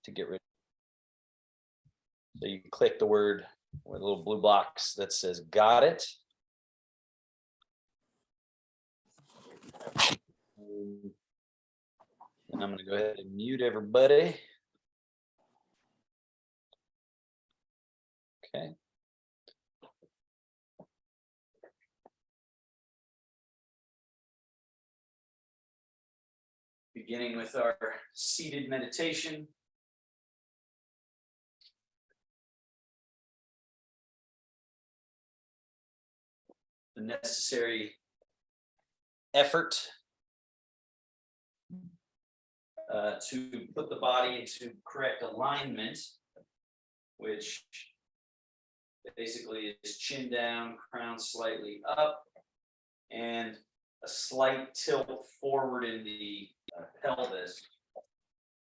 to get rid. So you click the word with a little blue box that says got it. And I'm going to go ahead and mute everybody. Okay. Beginning with our seated meditation. The necessary effort to put the body into correct alignment, which basically is chin down, crown slightly up, and a slight tilt forward in the pelvis.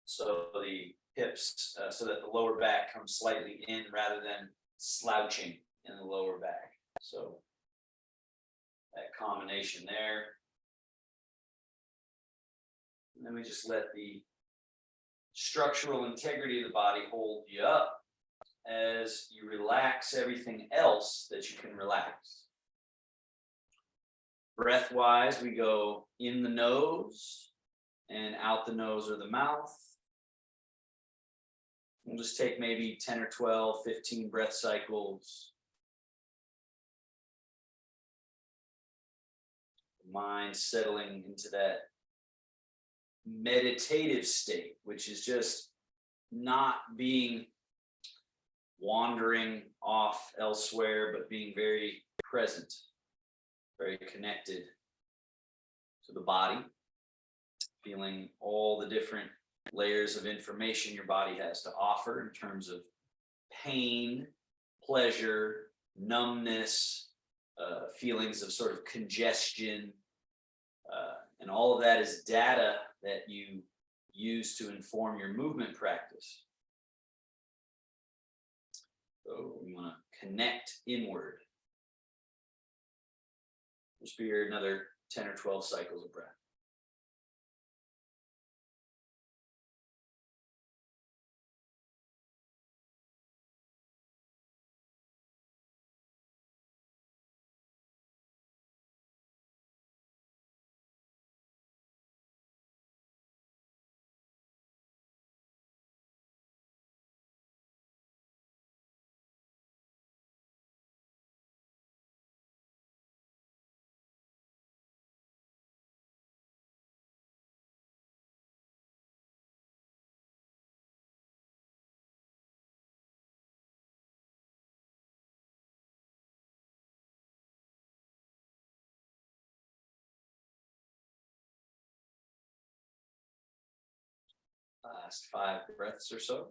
So the hips, so that the lower back comes slightly in rather than slouching in the lower back. So that combination there. And then we just let the structural integrity of the body hold you up as you relax everything else that you can relax. Breath-wise, we go in the nose and out the nose or the mouth. We'll just take maybe 10 or 12, 15 breath cycles. Mind settling into that meditative state, which is just not being wandering off elsewhere, but being very present, very connected to the body, feeling all the different layers of information your body has to offer in terms of pain, pleasure, numbness, feelings of sort of congestion, and all of that is data that you use to inform your movement practice. So we want to connect inward. Just be here another 10 or 12 cycles of breath. Last 5 breaths or so.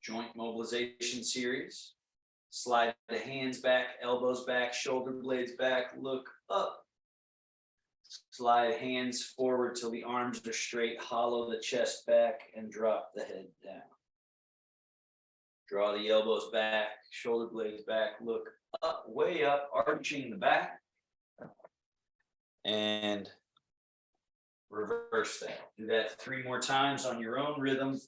Joint mobilization series. Slide the hands back, elbows back, shoulder blades back, look up. Slide hands forward till the arms are straight, hollow the chest back, and drop the head down. Draw the elbows back, shoulder blades back, look up, way up, arching the back. And reverse that. Do that 3 more times on your own rhythm.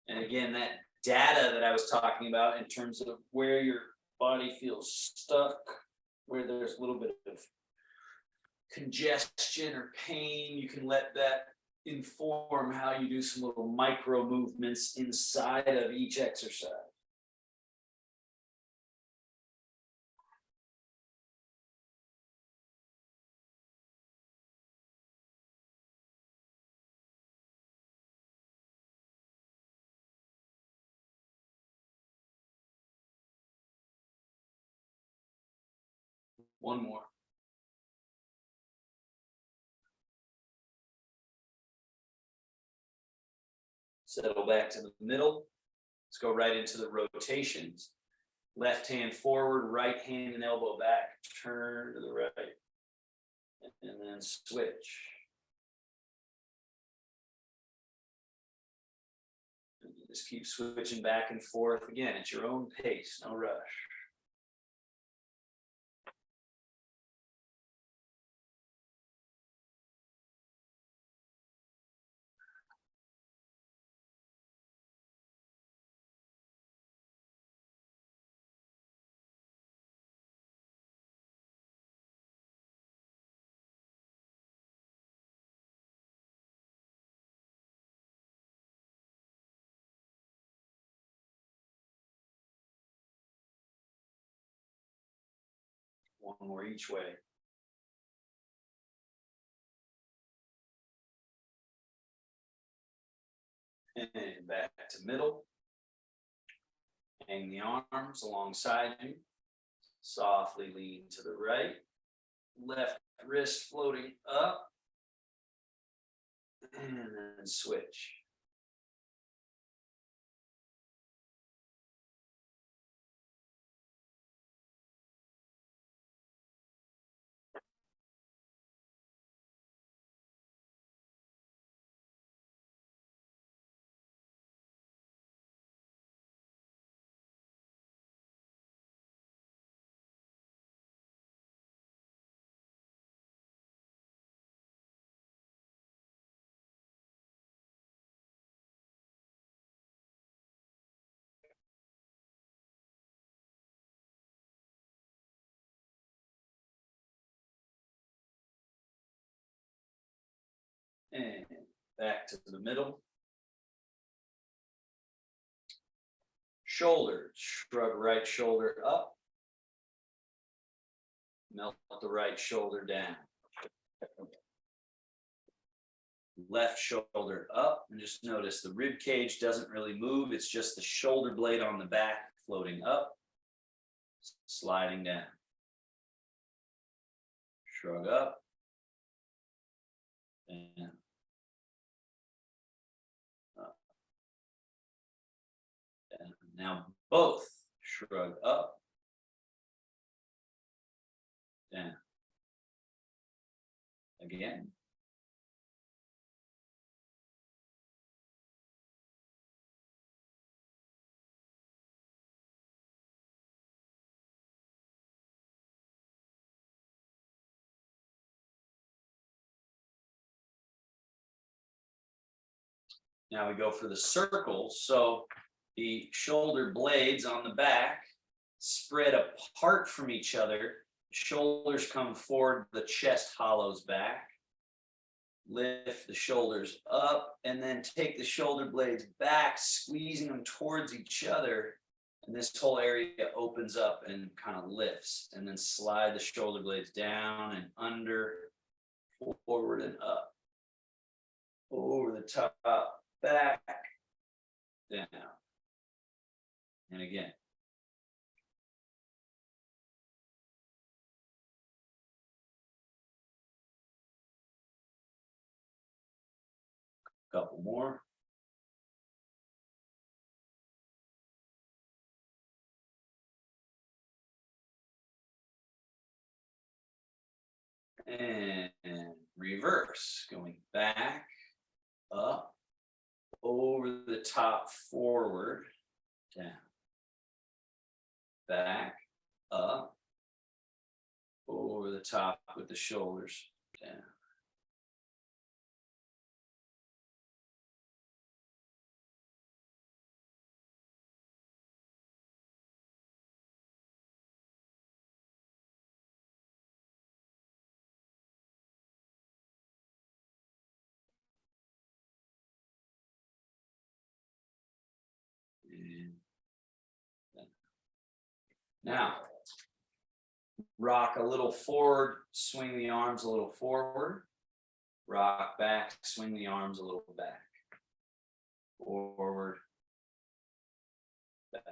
And again, that data that I was talking about in terms of where your body feels stuck, where there's a little bit of congestion or pain, you can let that inform how you do some little micro movements inside of each exercise. One more. Settle back to the middle. Let's go right into the rotations. Left hand forward, right hand and elbow back, turn to the right, and then switch. And you just keep switching back and forth again at your own pace, no rush. One more each way. And back to middle. Hang the arms alongside you. Softly lean to the right. Left wrist floating up. And then switch. And back to the middle. Shoulder, shrug right shoulder up. Melt the right shoulder down. Left shoulder up, and just notice the rib cage doesn't really move. It's just the shoulder blade on the back floating up, sliding down. Shrug up. And up. And now both shrug up, down. Again. Now we go for the circle. So the shoulder blades on the back spread apart from each other. Shoulders come forward, the chest hollows back. Lift the shoulders up and then take the shoulder blades back, squeezing them towards each other. And this whole area opens up and kind of lifts. And then slide the shoulder blades down and under, forward and up. Over the top, back, down. And again. Couple more. And reverse, going back, up, over the top, forward, down, back, up, over the top with the shoulders down. Now, rock a little forward, swing the arms a little forward, rock back, swing the arms a little back, forward, back,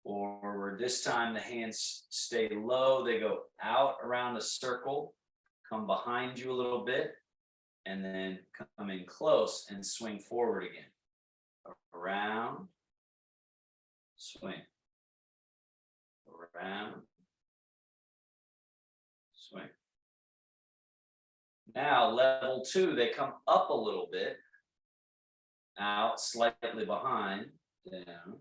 forward. This time the hands stay low, they go out around the circle, come behind you a little bit, and then come in close and swing forward again. around, swing, around, swing. Now, level 2, they come up a little bit, out, slightly behind, down.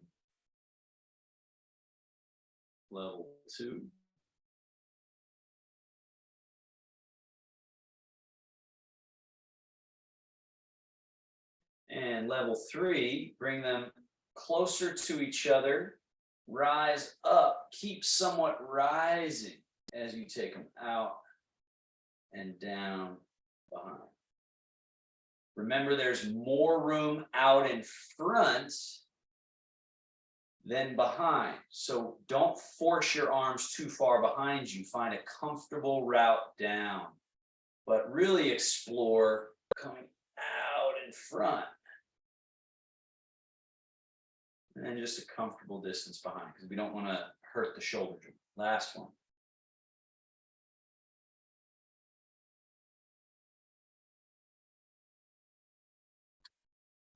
Level 2. And level 3, bring them closer to each other, rise up, keep somewhat rising as you take them out and down behind. Remember, there's more room out in front than behind. So don't force your arms too far behind you. Find a comfortable route down, but really explore coming out in front. And then just a comfortable distance behind, because we don't want to hurt the shoulder joint. Last one.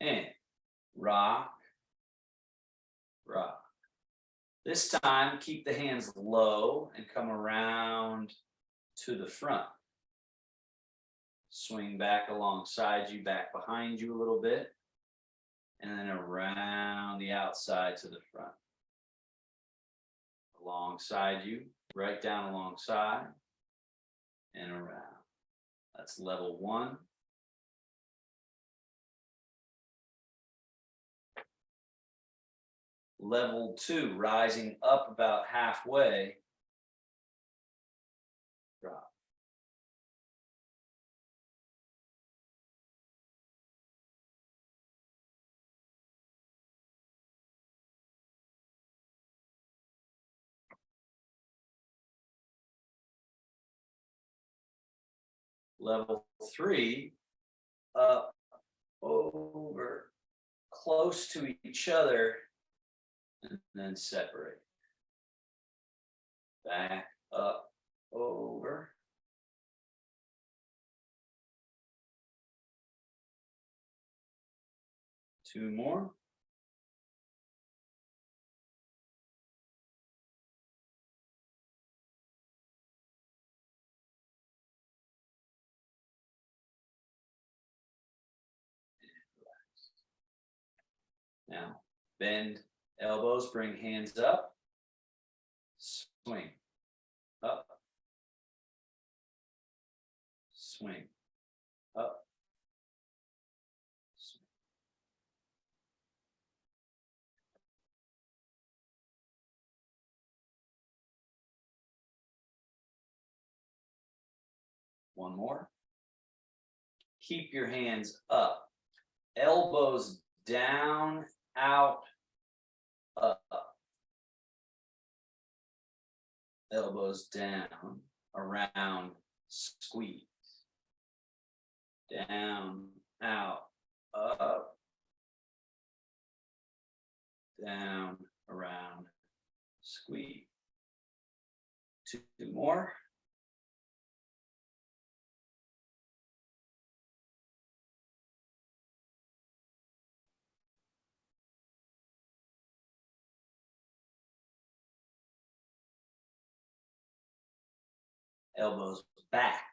And rock, rock. This time, keep the hands low and come around to the front. Swing back alongside you, back behind you a little bit. And then around the outside to the front. Alongside you, right down alongside, and around. That's level 1. Level 2, rising up about halfway, drop. Level 3, up, over, close to each other, and then separate. Back, up, over. Two more. Now, bend elbows, bring hands up, swing, up, swing, up, swing. One more. Keep your hands up, elbows down, out, up. Elbows down, around, squeeze. Down, out, up. Down, around, squeeze. Two more. Elbows back,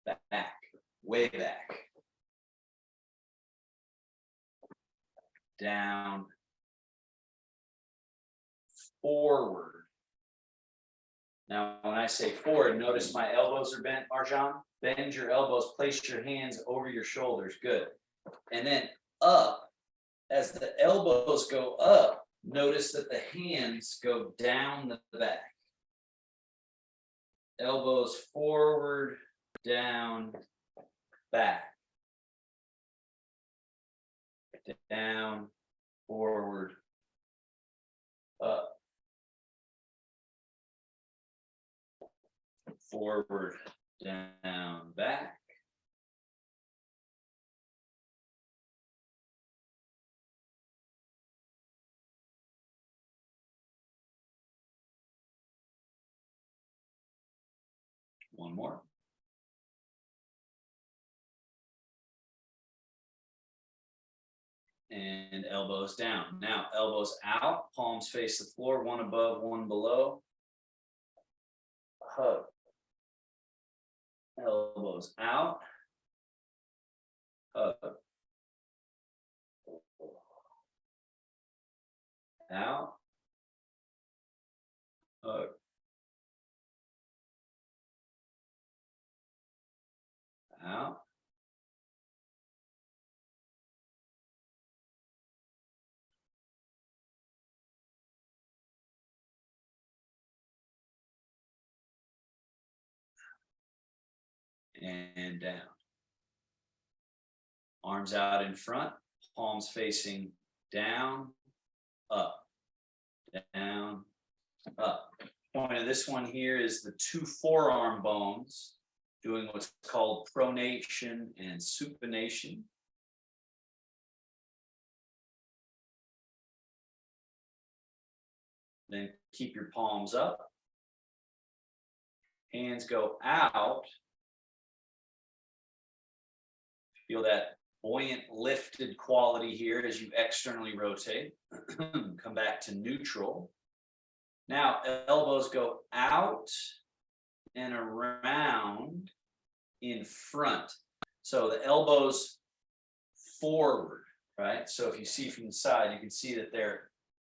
back, way back, down, forward. Now, when I say forward, notice my elbows are bent, Arjan. Bend your elbows, place your hands over your shoulders, good. And then up, as the elbows go up, notice that the hands go down the back. Elbows forward, down, back. Down, forward, up. Forward, down, back. One more. and elbows down. Now, elbows out, palms face the floor, one above, one below. Hug. Elbows out. Hug. Out. Hug. Out. And down. Arms out in front, palms facing down, up, down, up. Point of this one here is the two forearm bones doing what's called pronation and supination. Then keep your palms up. Hands go out. Feel that buoyant, lifted quality here as you externally rotate. Come back to neutral. Now, elbows go out and around in front. So the elbows forward, right? So if you see from the side, you can see that they're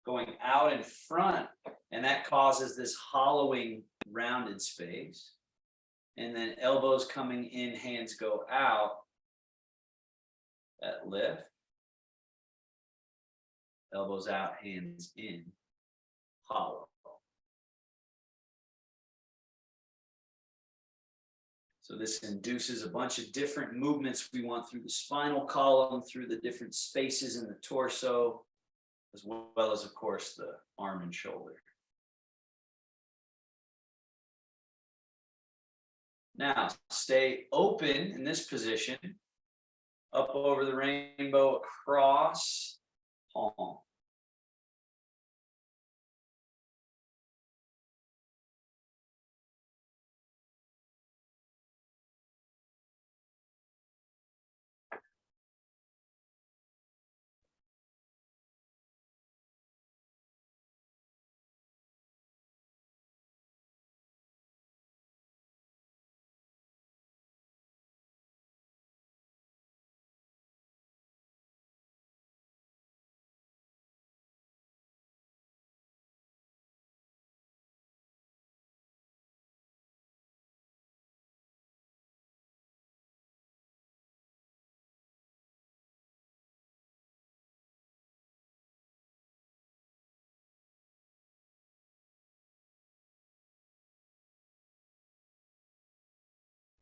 going out in front, and that causes this hollowing, rounded space. And then elbows coming in, hands go out. That lift. Elbows out, hands in, hollow. So this induces a bunch of different movements we want through the spinal column, through the different spaces in the torso, as well as, of course, the arm and shoulder. Now, stay open in this position, up over the rainbow, across, palm.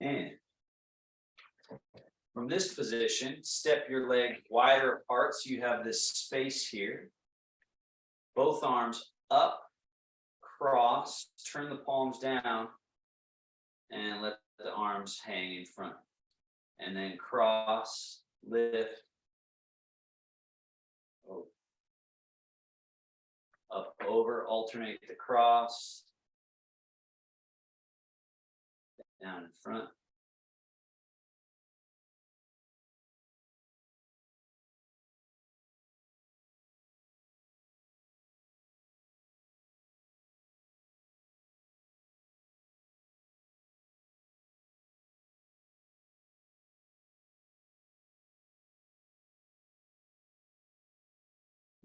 And from this position, step your leg wider apart so you have this space here. Both arms up, cross, turn the palms down, and let the arms hang in front. And then cross, lift, up, over, alternate the cross, down in front.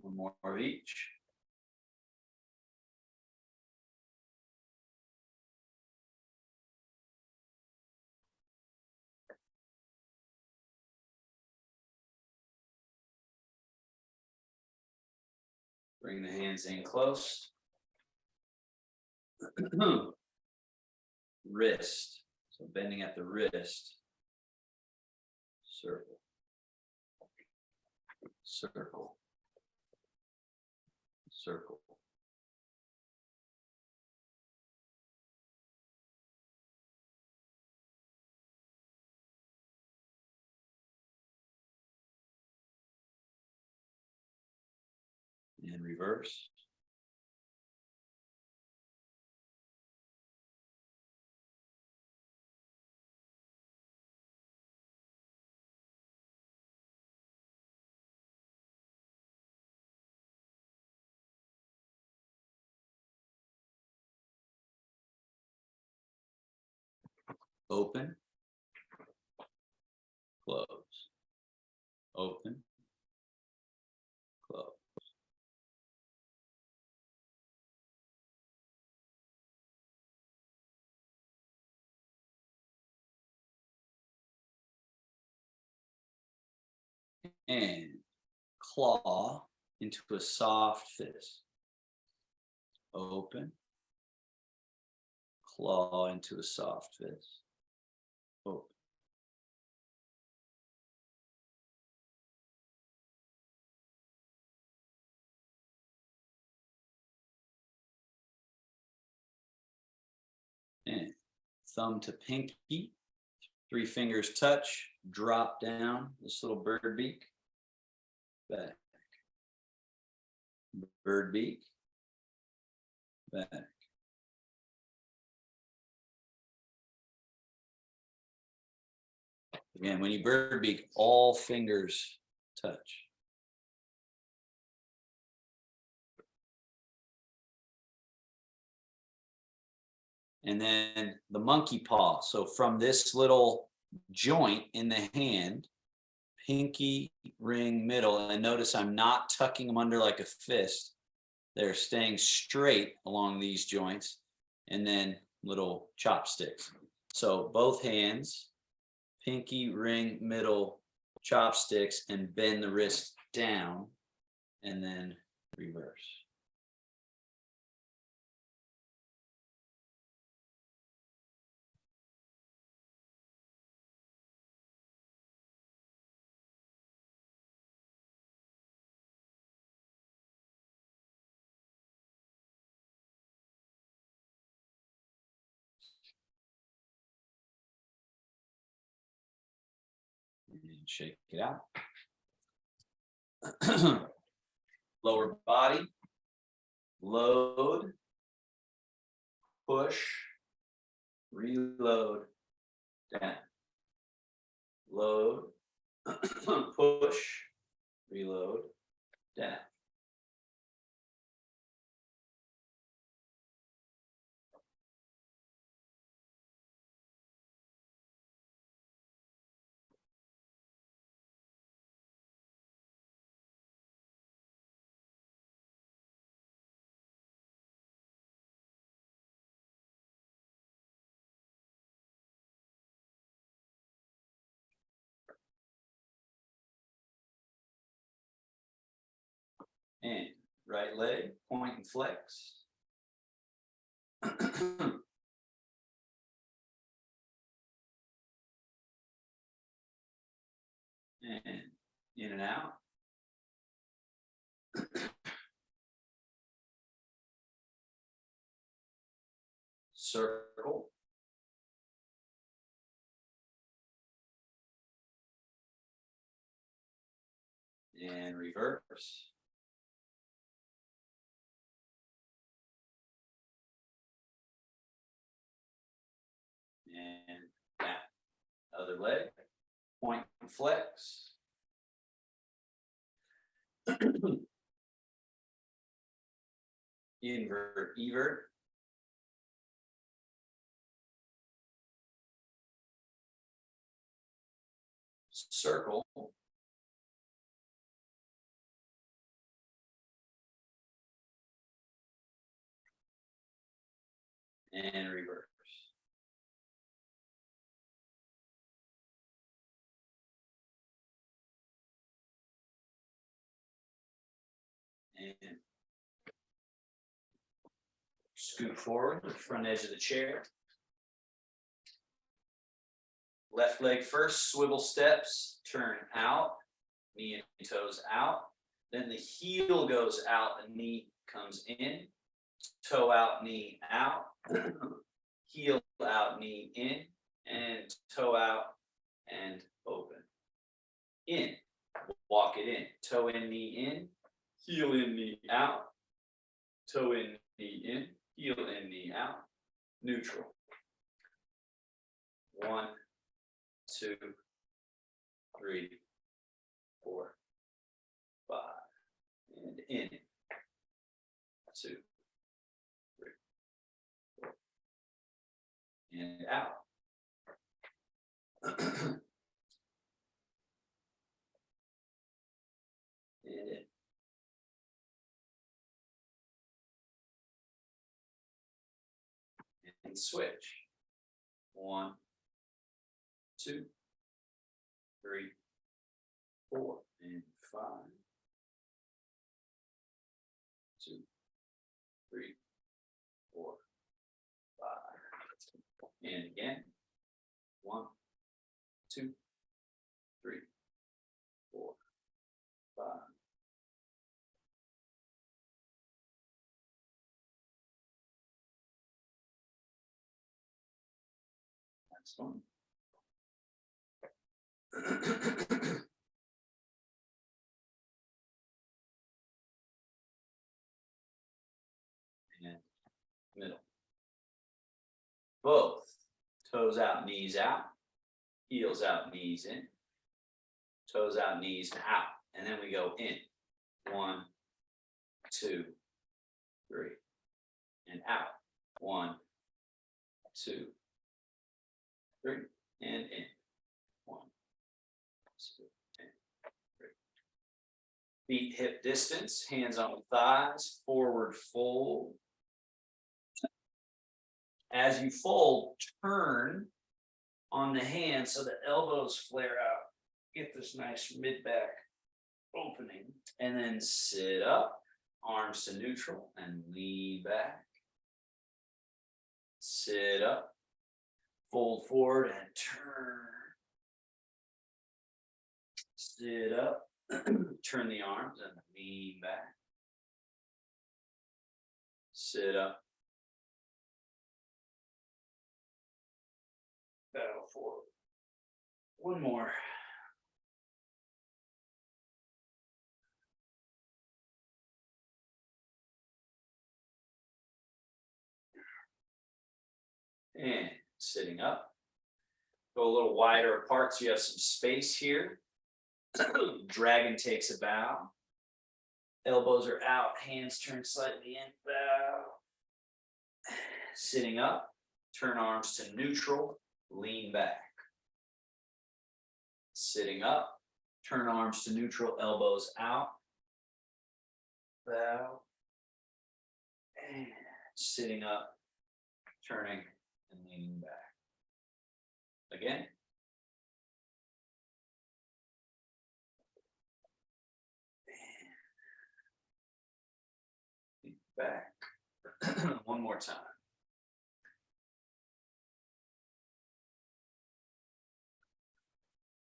One more of each. Bring the hands in close. Wrist. So bending at the wrist. Circle. Circle. Circle. And reverse. open, close, open, close. And claw into a soft fist. Open, claw into a soft fist. Open. And thumb to pinky, 3 fingers touch, drop down this little bird beak, back, bird beak, back. Again, when you bird beak, all fingers touch. And then the monkey paw. So from this little joint in the hand, pinky, ring, middle, and notice I'm not tucking them under like a fist. They're staying straight along these joints, and then little chopsticks. So both hands, pinky, ring, middle, chopsticks, and bend the wrist down, and then reverse. And shake it out. Lower body, load, push, reload, down. Load, push, reload, down. And right leg, point and flex. And in and out. Circle. And reverse. And down. Other leg, point and flex. Invert, evert. Circle. And reverse. And scoot forward, the front edge of the chair. Left leg first, swivel steps, turn out, knee and toes out. Then the heel goes out, the knee comes in. Toe out, knee out. Heel out, knee in. And toe out and open. In, walk it in. Toe in, knee in. Heel in, knee out. Toe in, knee in. Heel in, knee out. Neutral. 1, 2, 3, 4, 5. And in. 2, 3, 4. And out. in. And switch. 1, 2, 3, 4, and 5, 2, 3, 4, 5. And again. 1, 2, 3, 4, 5. Next one. And middle. Both. Toes out, knees out. Heels out, knees in. Toes out, knees out. And then we go in. 1, 2, 3. And out. 1, 2, 3. And in. 1, 2, and 3. Feet hip distance, hands on thighs, forward fold. As you fold, turn on the hands so the elbows flare out. Get this nice mid-back opening. And then sit up, arms to neutral, and lean back. Sit up, fold forward, and turn. Sit up, turn the arms, and lean back. Sit up. Bow forward. One more. And sitting up. Go a little wider apart so you have some space here. Dragon takes a bow. Elbows are out, hands turn slightly in, bow. Sitting up, turn arms to neutral, lean back. Sitting up, turn arms to neutral, elbows out. Bow. And sitting up, turning and leaning back. Again. Back. One more time.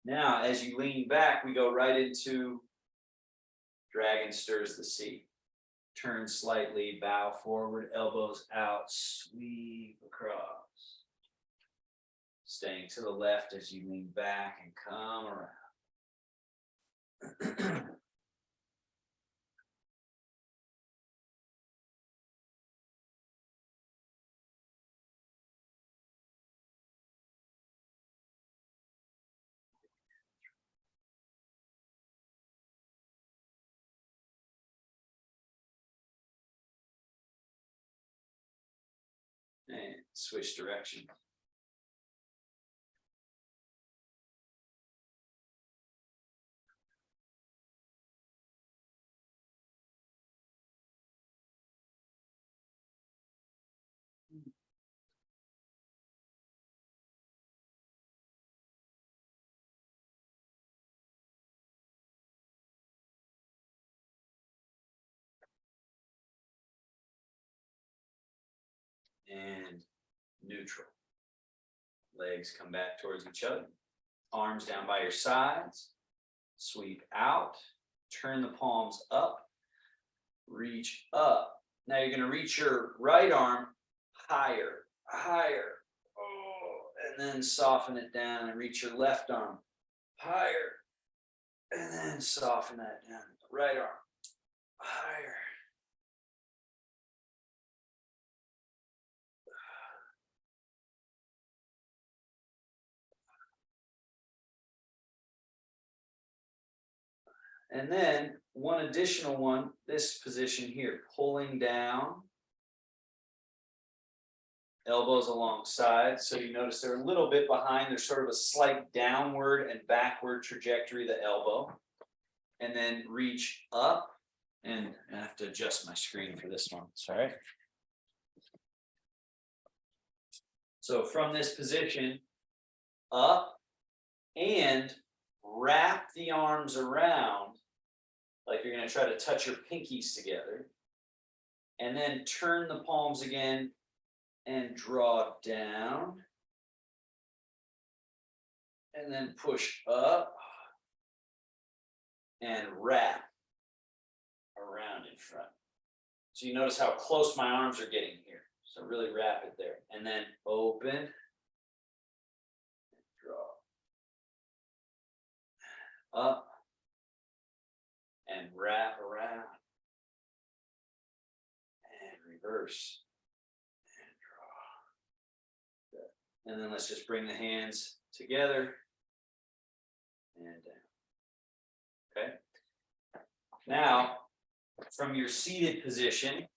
Now, as you lean back, we go right into dragon stirs the sea. Turn slightly, bow forward, elbows out, sweep across. Staying to the left as you lean back and come around. And switch direction. And neutral. Legs come back towards each other. Arms down by your sides. Sweep out. Turn the palms up. Reach up. Now you're going to reach your right arm higher, higher. Oh, and then soften it down and reach your left arm higher. And then soften that down. Right arm higher. And then one additional one, this position here, pulling down, elbows alongside. So you notice they're a little bit behind. There's sort of a slight downward and backward trajectory of the elbow. And then reach up. And I have to adjust my screen for this one. Sorry. So from this position, up and wrap the arms around like you're going to try to touch your pinkies together. And then turn the palms again and draw down. And then push up and wrap around in front. So you notice how close my arms are getting here. So really wrap it there. And then open and draw. Up and wrap around. And reverse. And draw. Good. And then let's just bring the hands together and down. Okay. Now, from your seated position,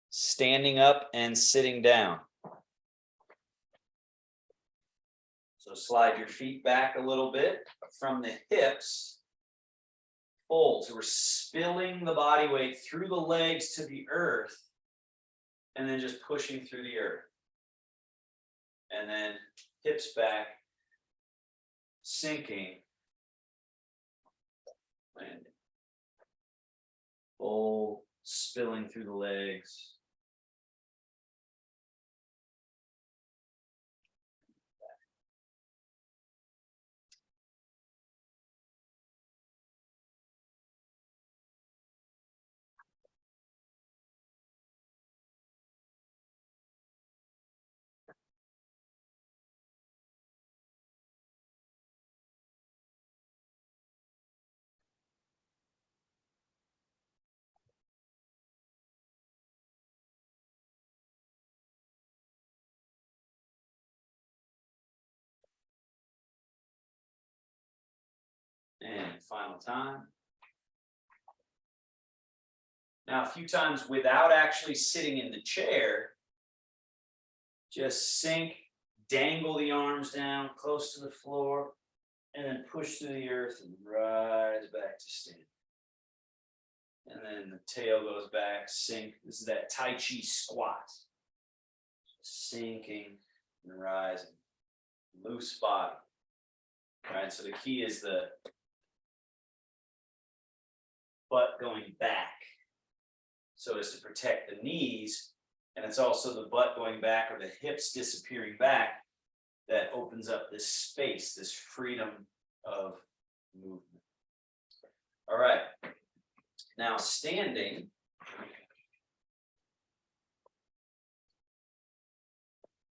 standing up and sitting down. So slide your feet back a little bit from the hips. Fold. So we're spilling the body weight through the legs to the earth and then just pushing through the earth. And then hips back, sinking, landing. Fold, spilling through the legs. And final time. Now, a few times without actually sitting in the chair, just sink, dangle the arms down close to the floor, and then push through the earth and rise back to stand. And then the tail goes back, sink. This is that Tai Chi squat. Sinking and rising. Loose body. All right, so the key is the butt going back so as to protect the knees, and it's also the butt going back or the hips disappearing back that opens up this space, this freedom of movement. All right, now standing.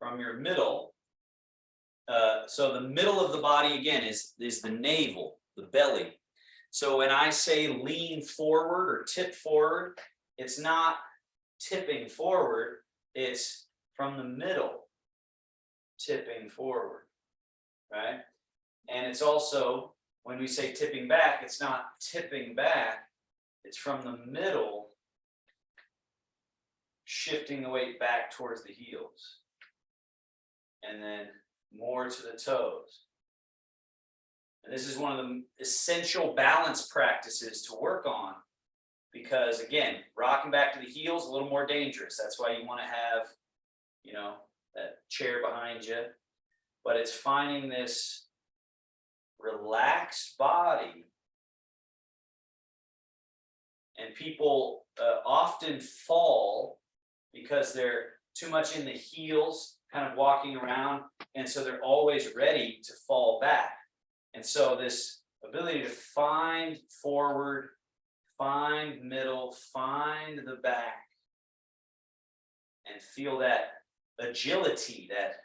From your middle, so the middle of the body again is the navel, the belly. So when I say lean forward or tip forward, it's not tipping forward, it's from the middle, tipping forward, right? And it's also, when we say tipping back, it's not tipping back, it's from the middle, shifting the weight back towards the heels. And then more to the toes. And this is one of the essential balance practices to work on because, again, rocking back to the heels is a little more dangerous. That's why you want to have, that chair behind you. But it's finding this relaxed body. And people often fall because they're too much in the heels, kind of walking around, and so they're always ready to fall back. And so this ability to find forward, find middle, find the back, and feel that agility, that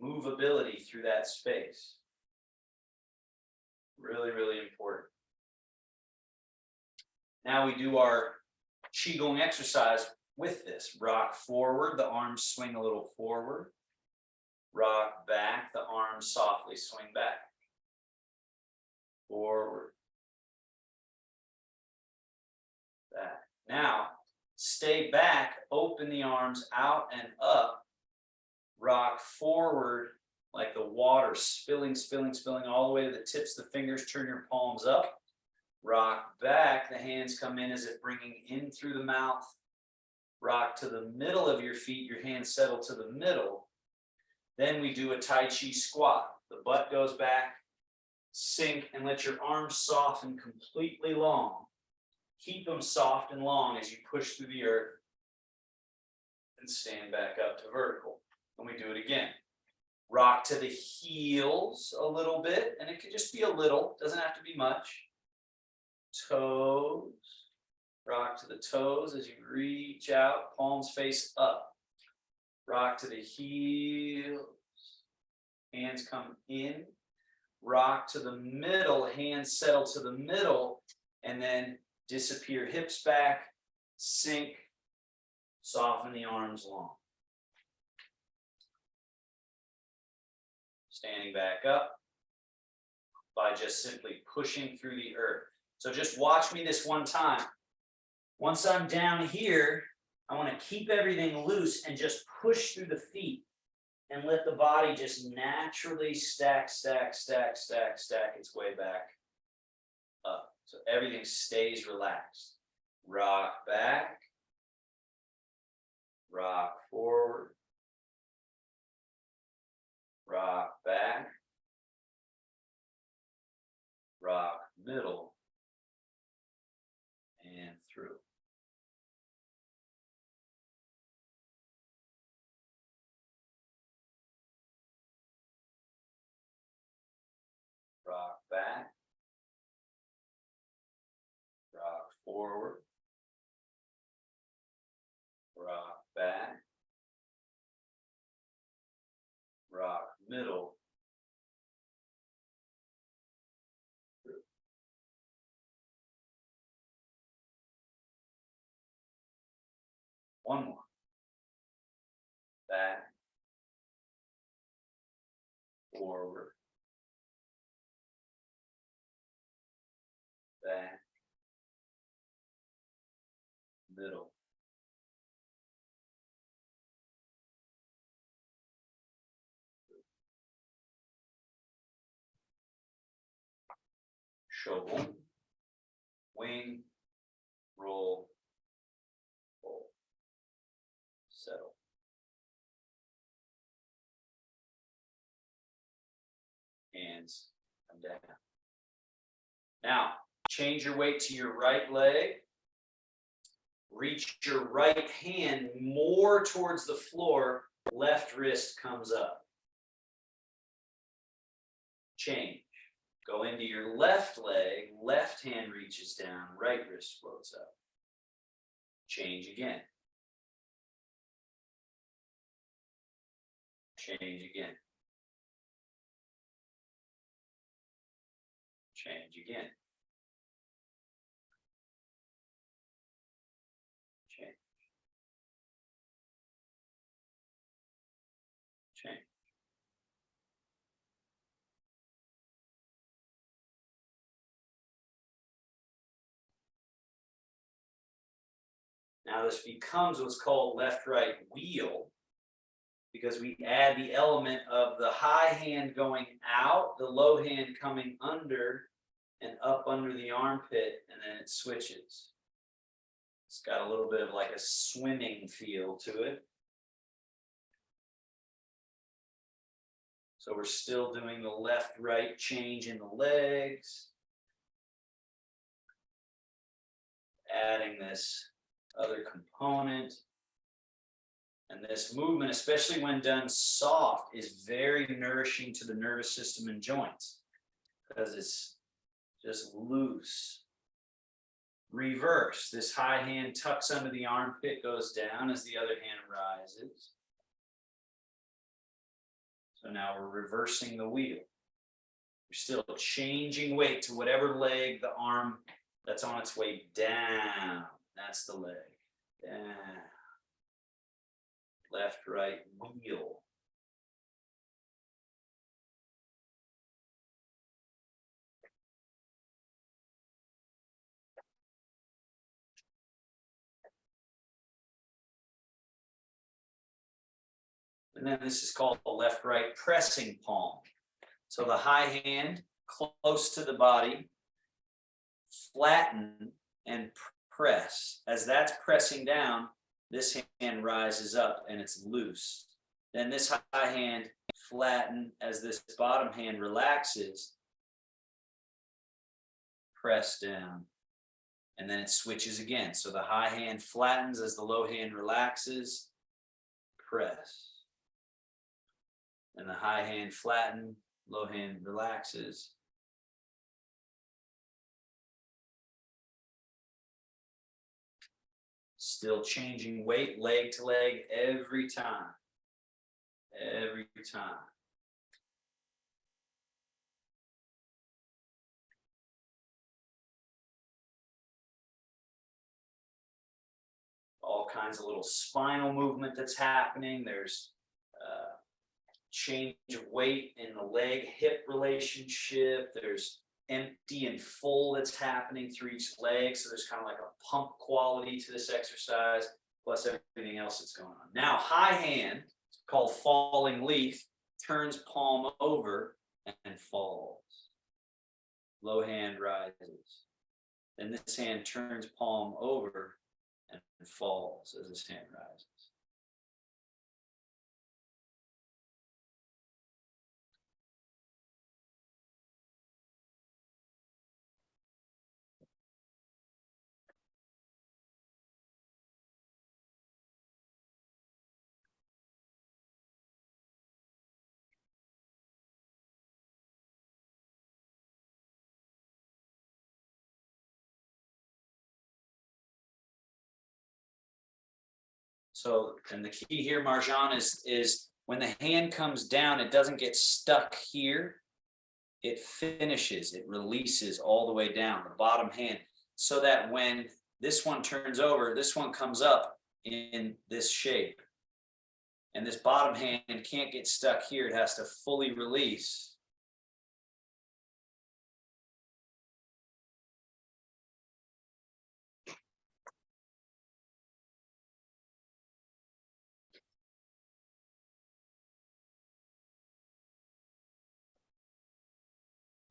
movability through that space. Really, really important. Now we do our Qigong exercise with this. Rock forward, the arms swing a little forward. Rock back, the arms softly swing back. Forward. Back. Now, stay back, open the arms out and up, rock forward like the water spilling, spilling, spilling all the way to the tips of the fingers. Turn your palms up, rock back. The hands come in as if bringing in through the mouth. Rock to the middle of your feet. Your hands settle to the middle. Then we do a Tai Chi squat. The butt goes back, sink, and let your arms soften completely long. Keep them soft and long as you push through the earth and stand back up to vertical. And we do it again. Rock to the heels a little bit, and it could just be a little, doesn't have to be much. Toes, rock to the toes as you reach out, palms face up. Rock to the heels, hands come in. Rock to the middle, hands settle to the middle, and then disappear, hips back, sink, soften the arms long. Standing back up by just simply pushing through the earth. So just watch me this one time. Once I'm down here, I want to keep everything loose and just push through the feet and let the body just naturally stack its way back up. So everything stays relaxed. Rock back, rock forward, rock back, rock middle, and through. Rock back, rock forward, rock back, rock middle, through. One more. Back, forward, back, middle, shovel, wing, roll, pull, settle. Hands come down. Now, change your weight to your right leg. Reach your right hand more towards the floor. Left wrist comes up. Change. Go into your left leg. Left hand reaches down. Right wrist floats up. Change again. Change again. Change again. Change. Change. Now this becomes what's called left-right wheel, because we add the element of the high hand going out, the low hand coming under and up under the armpit, and then it switches. It's got a little bit of like a swimming feel to it. So we're still doing the left-right change in the legs. Adding this other component. And this movement, especially when done soft, is very nourishing to the nervous system and joints because it's just loose. Reverse. This high hand tucks under the armpit, goes down as the other hand rises. So now we're reversing the wheel. You're still changing weight to whatever leg, the arm that's on its way down. That's the leg. Down. Left, right, wheel. And then this is called the left-right pressing palm. So the high hand close to the body, flatten and press. As that's pressing down, this hand rises up and it's loose. Then this high hand flatten as this bottom hand relaxes, press down. And then it switches again. So the high hand flattens as the low hand relaxes, press. And the high hand flatten, low hand relaxes. Still changing weight, leg to leg, every time. Every time. All kinds of little spinal movement that's happening. There's change of weight in the leg hip relationship. There's empty and full that's happening through each leg. So there's kind of like a pump quality to this exercise, plus everything else that's going on. Now, high hand, called falling leaf, turns palm over and falls. Low hand rises. Then this hand turns palm over and falls as this hand rises. So, and the key here, Marjan, is when the hand comes down, it doesn't get stuck here. It finishes, it releases all the way down, the bottom hand, so that when this one turns over, this one comes up in this shape. And this bottom hand can't get stuck here. It has to fully release.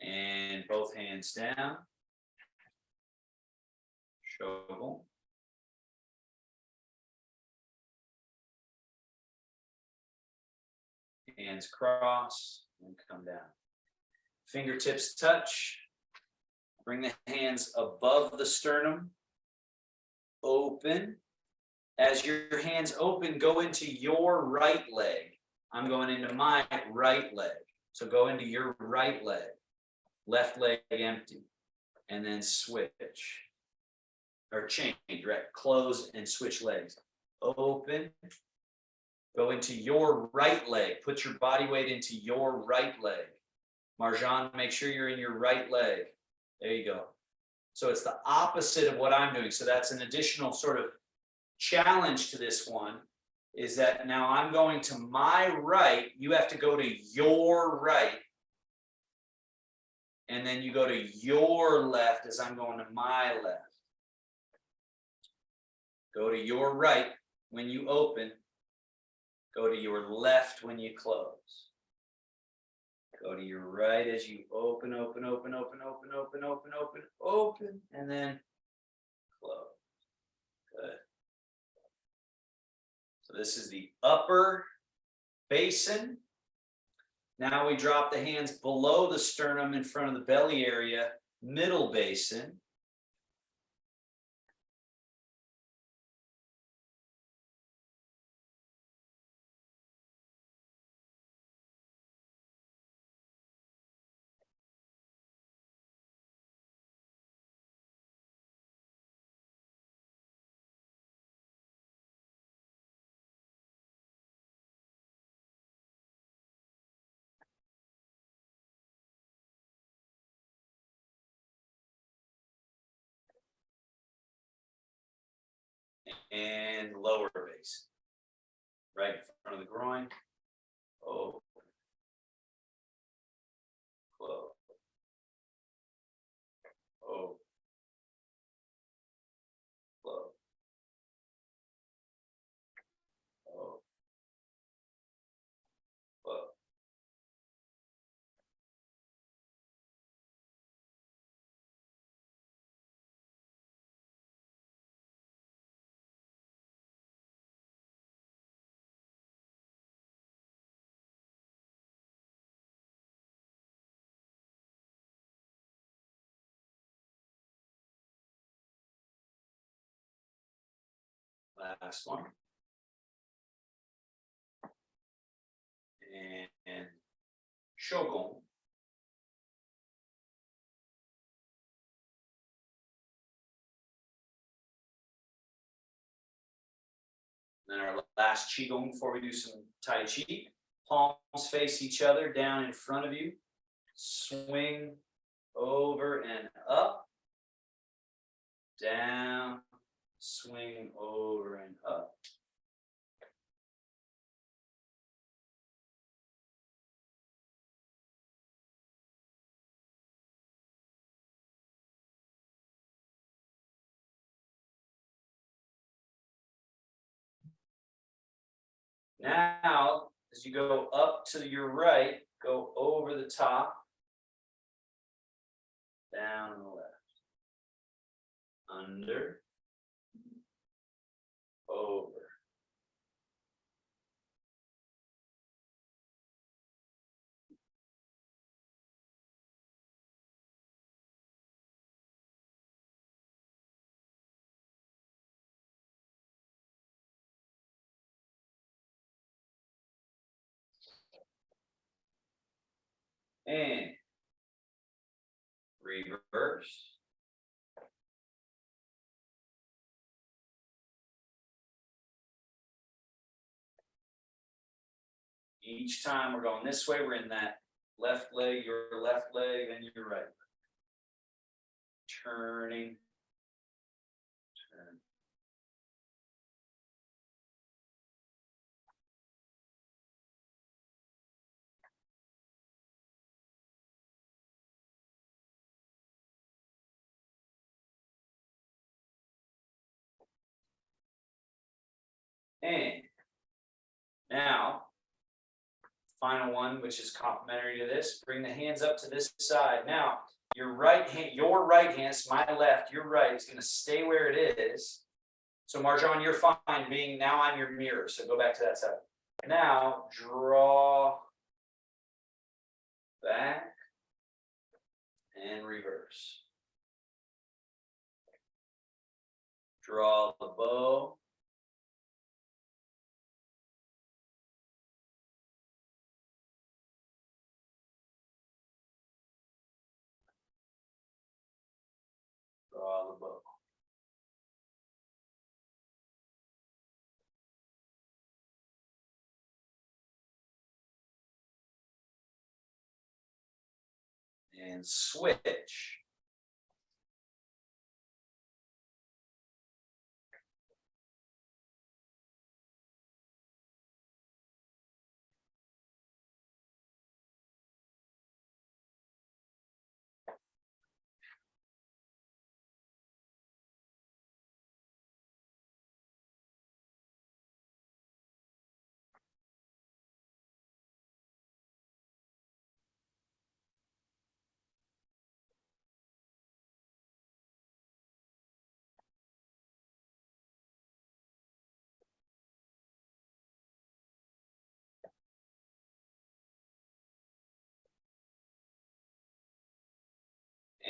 And both hands down. Shovel. Hands cross and come down. Fingertips touch. Bring the hands above the sternum. Open. As your hands open, go into your right leg. I'm going into my right leg. So go into your right leg. Left leg empty. And then switch. Or change, right? Close and switch legs. Open. Go into your right leg. Put your body weight into your right leg. Marjan, make sure you're in your right leg. There you go. So it's the opposite of what I'm doing. So that's an additional sort of challenge to this one, is that now I'm going to my right. You have to go to your right. And then you go to your left as I'm going to my left. Go to your right when you open. Go to your left when you close. Go to your right as you open, open, open, open, open, open, open, open, open, and then close. Good. So this is the upper basin. Now we drop the hands below the sternum in front of the belly area, middle basin. And lower basin, right in front of the groin. Open, close, open, close, open. Last one. And shogun. Then our last qigong before we do some tai chi. Palms face each other, down in front of you. Swing over and up. Down, swing over and up. Now, as you go up to your right, go over the top, down on the left, under, over. And reverse. Each time we're going this way, we're in that left leg, your left leg, then your right. Turning. Turn. And now, final one, which is complementary to this, bring the hands up to this side. Now, your right hand, it's my left, your right is going to stay where it is. So Marjan, you're fine being now on your mirror. So go back to that side. Now, draw back and reverse. Draw the bow. Draw the bow. And switch.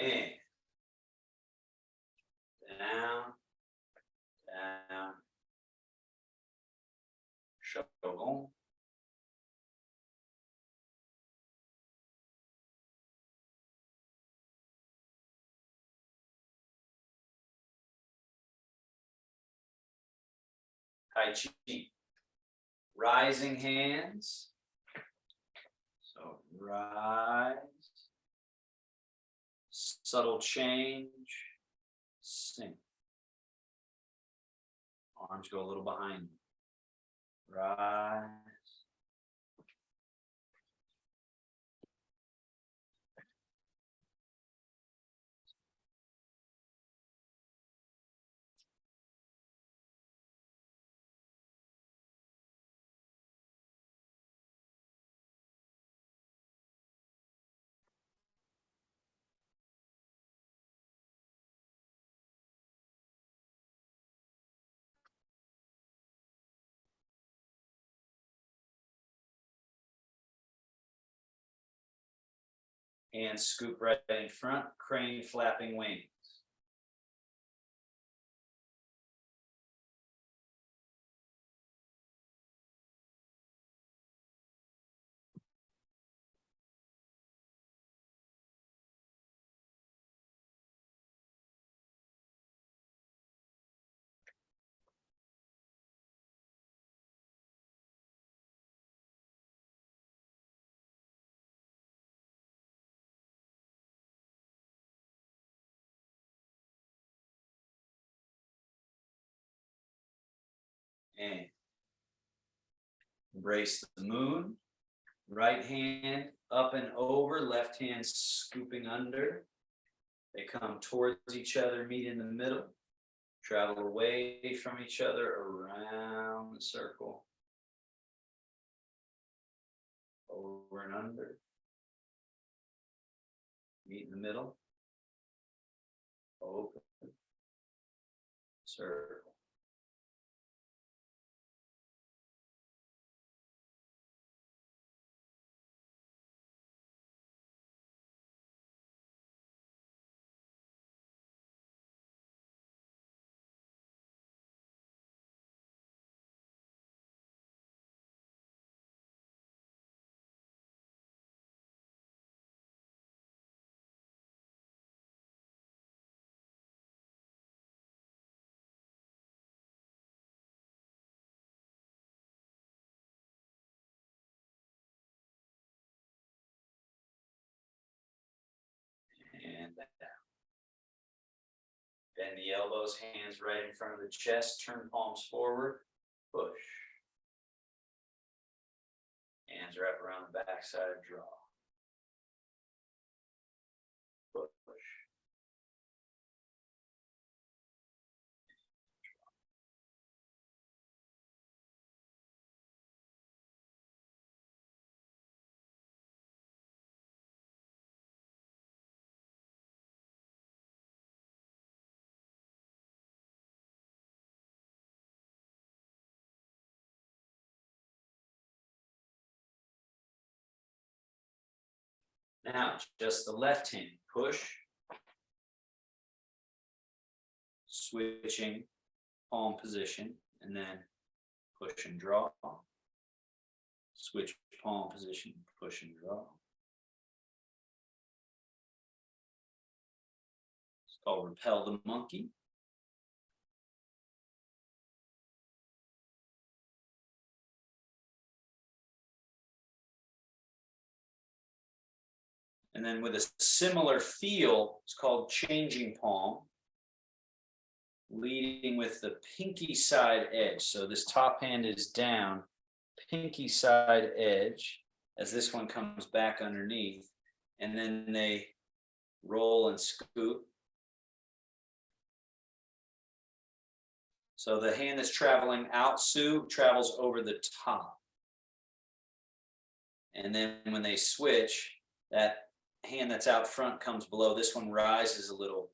And down, down, shogun. Tai Chi. Rising hands. So rise. Subtle change. Sink. Arms go a little behind. Rise. Hands scoop right in front, crane flapping wings. And embrace the moon. Right hand up and over, left hand scooping under. They come towards each other, meet in the middle. Travel away from each other around the circle. Over and under. Meet in the middle. Open. Circle. And back down. Bend the elbows, hands right in front of the chest, turn palms forward, push. Hands wrap around the backside, draw. Push. Now, just the left hand, push. Switching palm position, and then push and draw. Switch palm position, push and draw. It's called repel the monkey. And then with a similar feel, it's called changing palm. Leading with the pinky side edge. So this top hand is down, pinky side edge, as this one comes back underneath. And then they roll and scoop. So the hand that's traveling out, Sue, travels over the top. And then when they switch, that hand that's out front comes below. This one rises a little.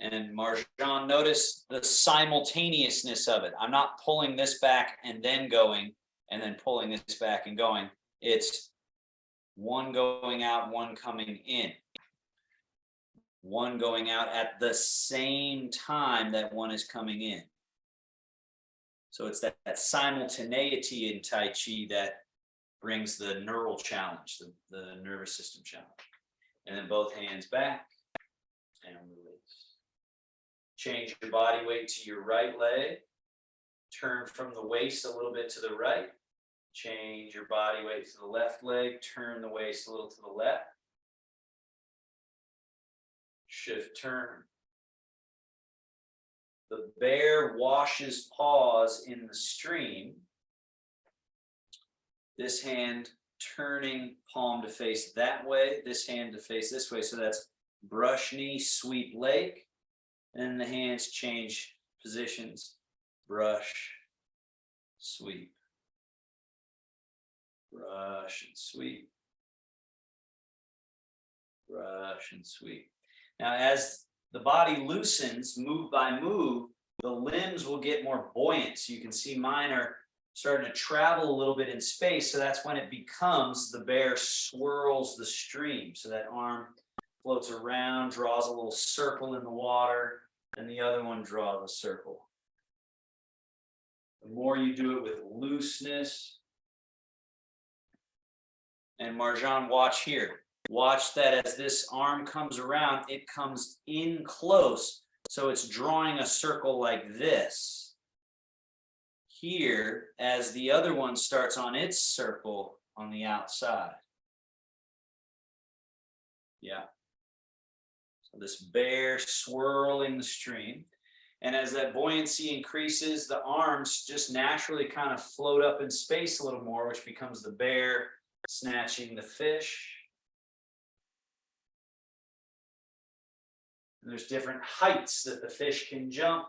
And Marjan, notice the simultaneousness of it. I'm not pulling this back and then going, and then pulling this back and going. It's one going out, one coming in. One going out at the same time that one is coming in. So it's that simultaneity in Tai Chi that brings the neural challenge, the nervous system challenge. And then both hands back and release. Change your body weight to your right leg. Turn from the waist a little bit to the right. Change your body weight to the left leg. Turn the waist a little to the left. Shift, turn. The bear washes paws in the stream. This hand turning palm to face that way. This hand to face this way. So that's brush knee, sweep leg. And the hands change positions, brush, sweep, brush and sweep, brush and sweep. Now, as the body loosens, move by move, the limbs will get more buoyant. So you can see mine are starting to travel a little bit in space. So that's when it becomes the bear swirls the stream. So that arm floats around, draws a little circle in the water, and the other one draws a circle. The more you do it with looseness, and Marjan, watch here. Watch that as this arm comes around, it comes in close. So it's drawing a circle like this. here as the other one starts on its circle on the outside. Yeah. So this bear swirling the stream. And as that buoyancy increases, the arms just naturally kind of float up in space a little more, which becomes the bear snatching the fish. And there's different heights that the fish can jump.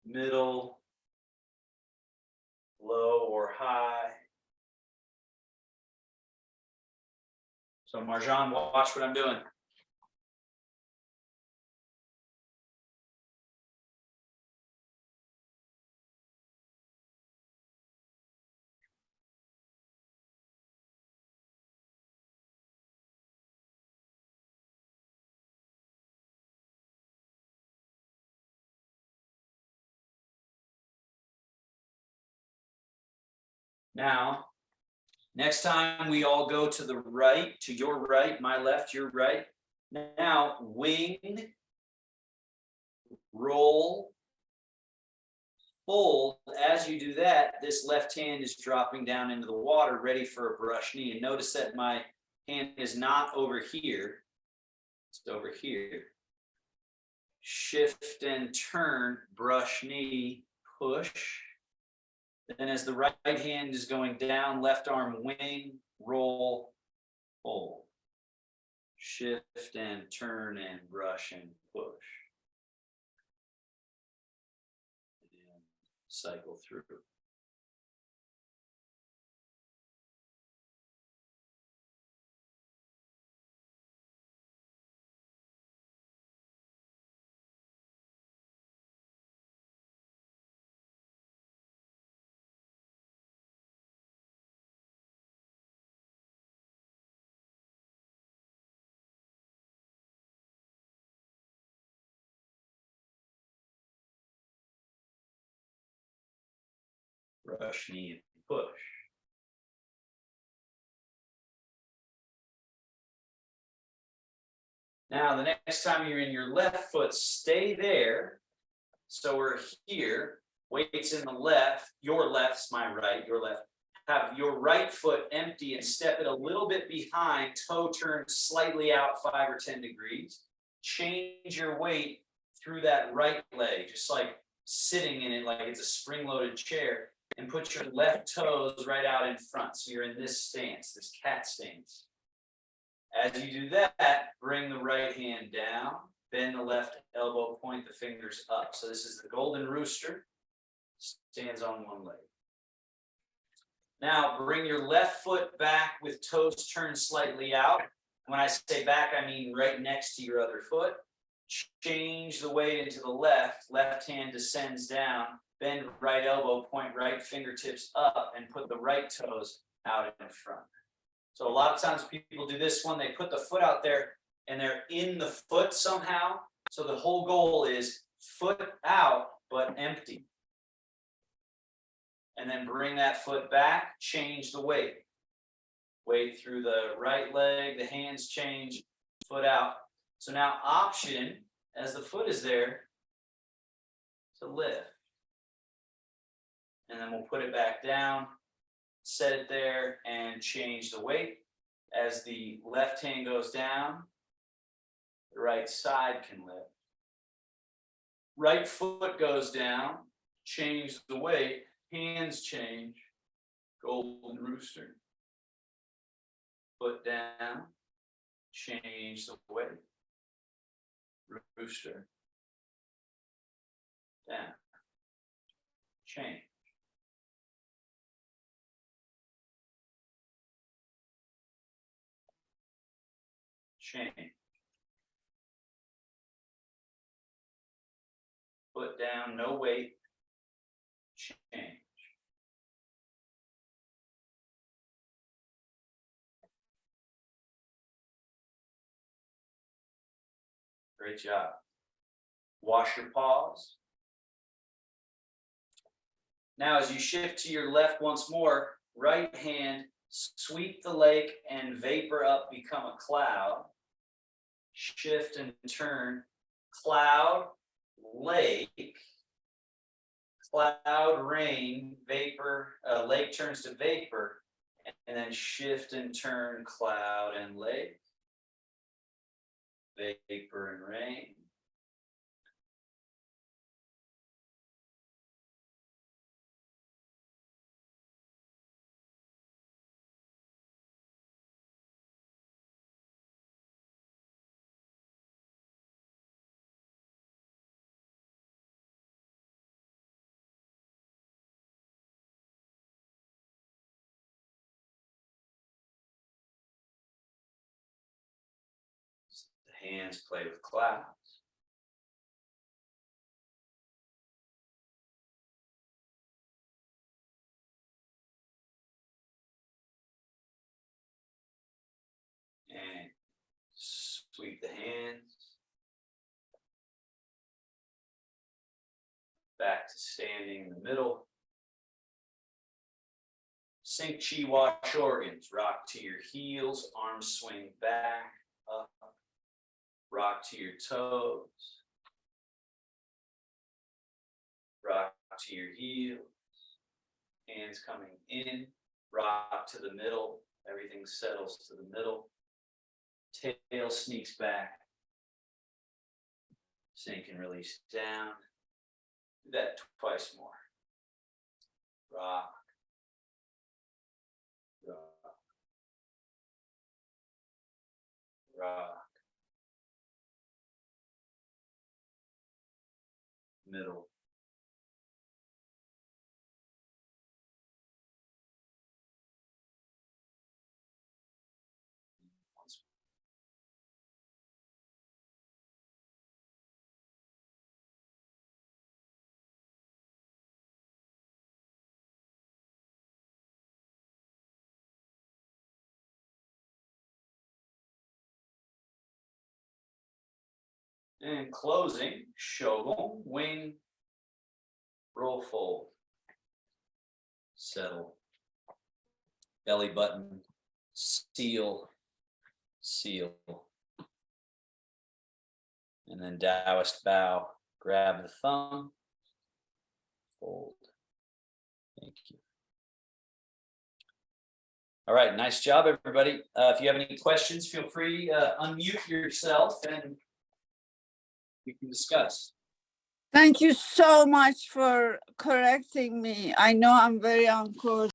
Middle, low, or high. So Marjan, watch what I'm doing. Now, next time we all go to the right, to your right, my left, your right. Now, wing, roll, fold. As you do that, this left hand is dropping down into the water, ready for a brush knee. And notice that my hand is not over here. It's over here. Shift and turn, brush knee, push. Then as the right hand is going down, left arm wing, roll, fold. Shift and turn and brush and push. And cycle through. Brush, knee, and push. Now, the next time you're in your left foot, stay there. So we're here, weights in the left, your left's my right, your left. Have your right foot empty and step it a little bit behind, toe turned slightly out 5 or 10 degrees. Change your weight through that right leg, just like sitting in it like it's a spring-loaded chair. And put your left toes right out in front. So you're in this stance, this cat stance. As you do that, bring the right hand down, bend the left elbow, point the fingers up. So this is the golden rooster, stands on one leg. Now bring your left foot back with toes turned slightly out. When I say back, I mean right next to your other foot. Change the weight into the left hand descends down. Bend right elbow, point right fingertips up, and put the right toes out in front. So a lot of times people do this one, they put the foot out there and they're in the foot somehow. So the whole goal is foot out, but empty. And then bring that foot back, change the weight. Weight through the right leg, the hands change, foot out. So now option, as the foot is there, to lift. And then we'll put it back down, set it there, and change the weight. As the left hand goes down, the right side can lift. Right foot goes down, change the weight, hands change, golden rooster. Foot down, change the weight, rooster. Down, change. Change. Foot down, no weight. Change. Great job. Wash your paws. Now, as you shift to your left once more, right hand, sweep the lake and vapor up, become a cloud. Shift and turn, cloud, lake, cloud, rain, vapor, lake turns to vapor, and then shift and turn cloud and lake, vapor and rain. The hands play with clouds. And sweep the hands back to standing in the middle. Sync chi wash organs. Rock to your heels, arms swing back, up. Rock to your toes. Rock to your heels. Hands coming in. Rock to the middle. Everything settles to the middle. Tail sneaks back. Sink and release down. Do that twice more. Rock. Rock. Rock. Middle. And closing, shogun, wing, roll fold, settle, belly button, seal, seal. And then Taoist bow, grab the thumb, fold. Thank you. All right, nice job, everybody. If you have any questions, feel free to unmute yourself and we can discuss. Thank you so much for correcting me. I know I'm very uncoordinated.